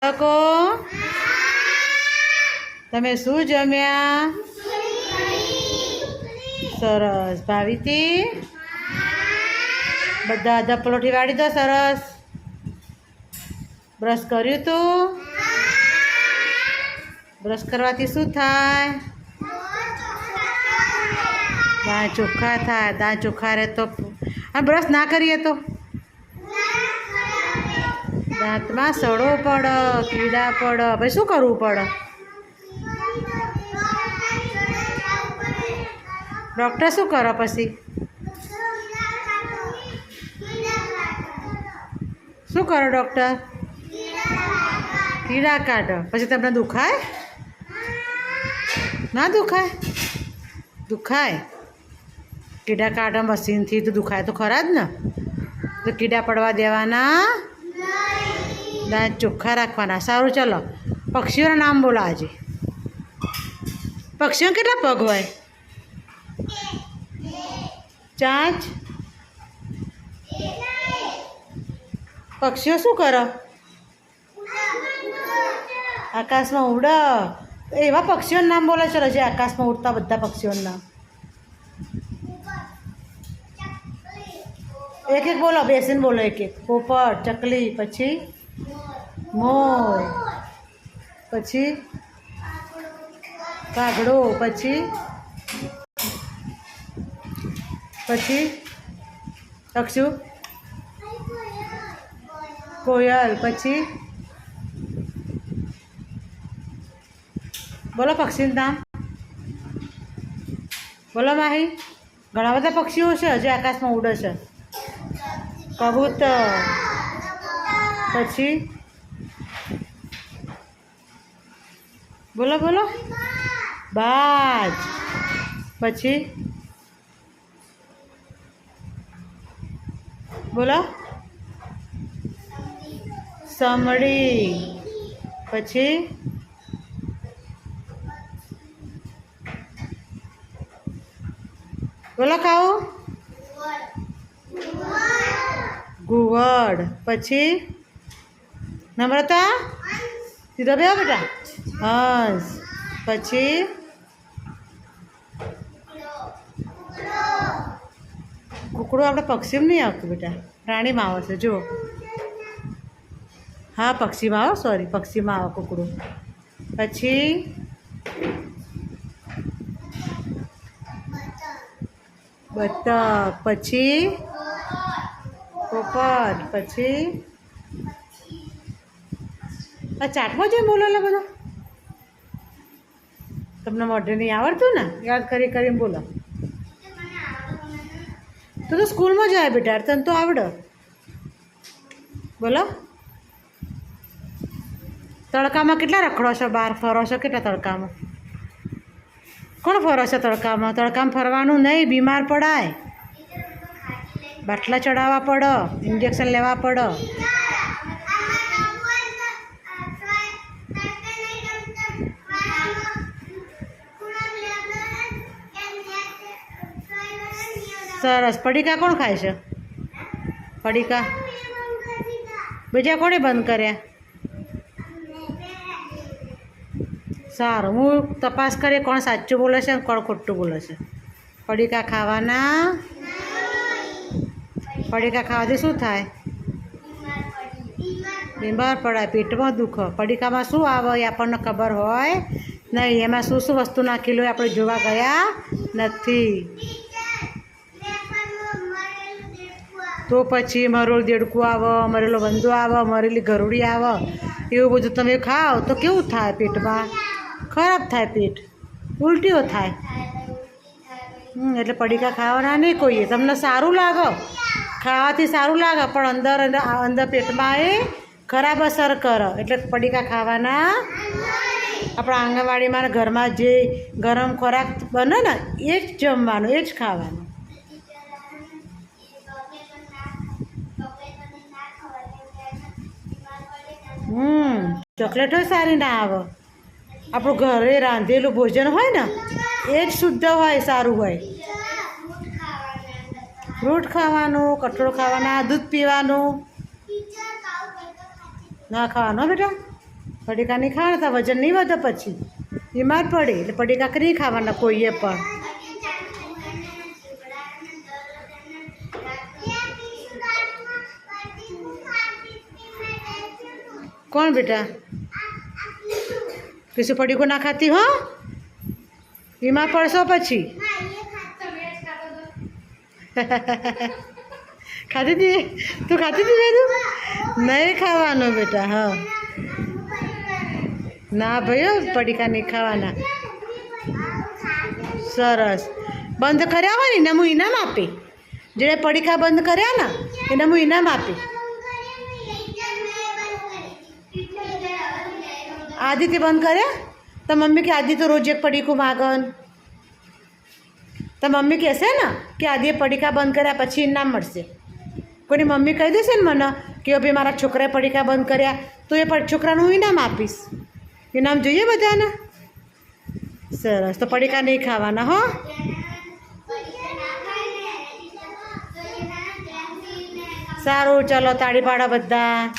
બાળકો તમે શું જમ્યા? સરસ. ભાવિતી બધા ધપલોઠી વાળી દો. સરસ. બ્રશ કર્યું તું? બ્રશ કરવાથી શું થાય? દાંત ચોખ્ખા થાય. દાંત ચોખ્ખા રહે તો બ્રશ ના કરીએ તો દાંતમાં સડો પડે, કીડા પડે. ભાઈ શું કરવું પડે? ડૉક્ટર શું કરો પછી? શું કરો ડૉક્ટર? કીડા કાઢો. પછી તમને દુખાય? ના દુખાય? દુખાય. કીડા કાઢો મશીનથી તો દુખાય તો ખરા જ ને. તો કીડા પડવા દેવાના, દાંત ચોખ્ખા રાખવાના. સારું, ચલો પક્ષીઓના નામ બોલો. આજે પક્ષીઓ કેટલા પગ હોય? ચાંચ. પક્ષીઓ શું કરો? આકાશમાં ઉડે. એવા પક્ષીઓના નામ બોલો. ચલો જે આકાશમાં ઉડતા બધા પક્ષીઓના નામ એક એક બોલો. બેસીને બોલો એક એક. પોપટ, ચકલી, પછી મોર, પછી કાગડો, પછી અક્ષુ, કોયલ, પછી બોલો પક્ષીનું નામ બોલો. માહી ઘણા બધા પક્ષીઓ છે જે આકાશમાં ઉડે છે. કબૂતર, પછી બોલો બોલો. બાજ, પછી બોલો. સમડી, પછી બોલો. ખાઓ. ઘુવડ, પછી નમ્રતા સીધો બેહો બેટા. હંસ, પછી કુકડું. આપણે પક્ષીમાં નહીં આવતું બેટા, પ્રાણીમાં આવે છે. જુઓ. હા પક્ષીમાં આવો. સોરી, પક્ષીમાં આવે કુકડું. પછી બતક, પછી પોપટ, પછી આ ચાટમાં જઈને બોલો. એટલે બધો તમને મોઢે નહીં આવડતું ને, યાદ કરી કરીને બોલો. તો સ્કૂલમાં જાય બેટા, તને તો આવડે. બોલો. તડકામાં કેટલા રખડો છો? બહાર ફરો છો કેટલા તડકામાં? કોણ ફરો છો તડકામાં? તડકામાં ફરવાનું નહીં, બીમાર પડાય. બાટલા ચડાવવા પડે, ઇન્જેક્શન લેવા પડે. સરસ. પડીકા કોણ ખાય છે? પડીકા બીજા કોણે બંધ કર્યા? સારું, હું તપાસ કરીએ કોણ સાચું બોલે છે અને કોણ ખોટું બોલે છે. પડીકા ખાવાના. પડીકા ખાવાથી શું થાય? બીમાર પડાય, પેટમાં દુખે. પડીકામાં શું આવે એ આપણને ખબર હોય નહીં. એમાં શું શું વસ્તુ નાખેલું હોય આપણે જોવા ગયા નથી. તો પછી મરેલું દેડકું આવે, મરેલો બંદો આવે, મરેલી ગરુડી આવે. એવું બધું તમે ખાઓ તો કેવું થાય? પેટમાં ખરાબ થાય, પેટ ઉલટીઓ થાય. એટલે પડીકા ખાવાના નહીં કોઈએ. તમને સારું લાગે, ખાવાથી સારું લાગે, પણ અંદર પેટમાં એ ખરાબ અસર કરે. એટલે પડીકા ખાવાના. આપણા આંગણવાડીમાં ઘરમાં જે ગરમ ખોરાક બને ને એ જ જમવાનું, એ જ ખાવાનું. ચોકલેટો સારી ના આવે. આપણું ઘરે રાંધેલું ભોજન હોય ને એ જ શુદ્ધ હોય, સારું હોય. ફ્રૂટ ખાવાનું, કઠોળ ખાવાના, દૂધ પીવાનું. ના ખાવાનું બેટા. પડીકા નહીં ખાવાના તો વજન નહીં વધે, પછી બીમાર પડે. એટલે પડીકા નહીં ખાવાના કોઈએ પણ. કોણ બેટા? કશું પડીકો ના ખાતી હો, બીમાર પડશો પછી. ખાતી હતી તું? ખાતી હતી બેટું? નહીં ખાવાનું બેટા. હા ના ભાઈ, પડીકા નહીં ખાવાના. સરસ. બંધ કર્યા હોય ને એને હું ઇનામ આપી. જેણે પડીકા બંધ કર્યા ને એને હું ઇનામ આપી. આદિત્ય બંધ કર્યા તો મમ્મી કે આદિ તો રોજ એક પડીકું માગન. તો મમ્મી કહેશે ને કે આદિએ પડીકા બંધ કર્યા પછી ઇનામ મળશે. કોઈની મમ્મી કહી દેશે ને મને કે ભાઈ મારા છોકરાએ પડીકા બંધ કર્યા તો એ છોકરાનું હું ઇનામ આપીશ. ઇનામ જોઈએ બધાને. સરસ. તો પડીકા નહીં ખાવાના હો. સારું, ચલો તાળી પાડો બધા.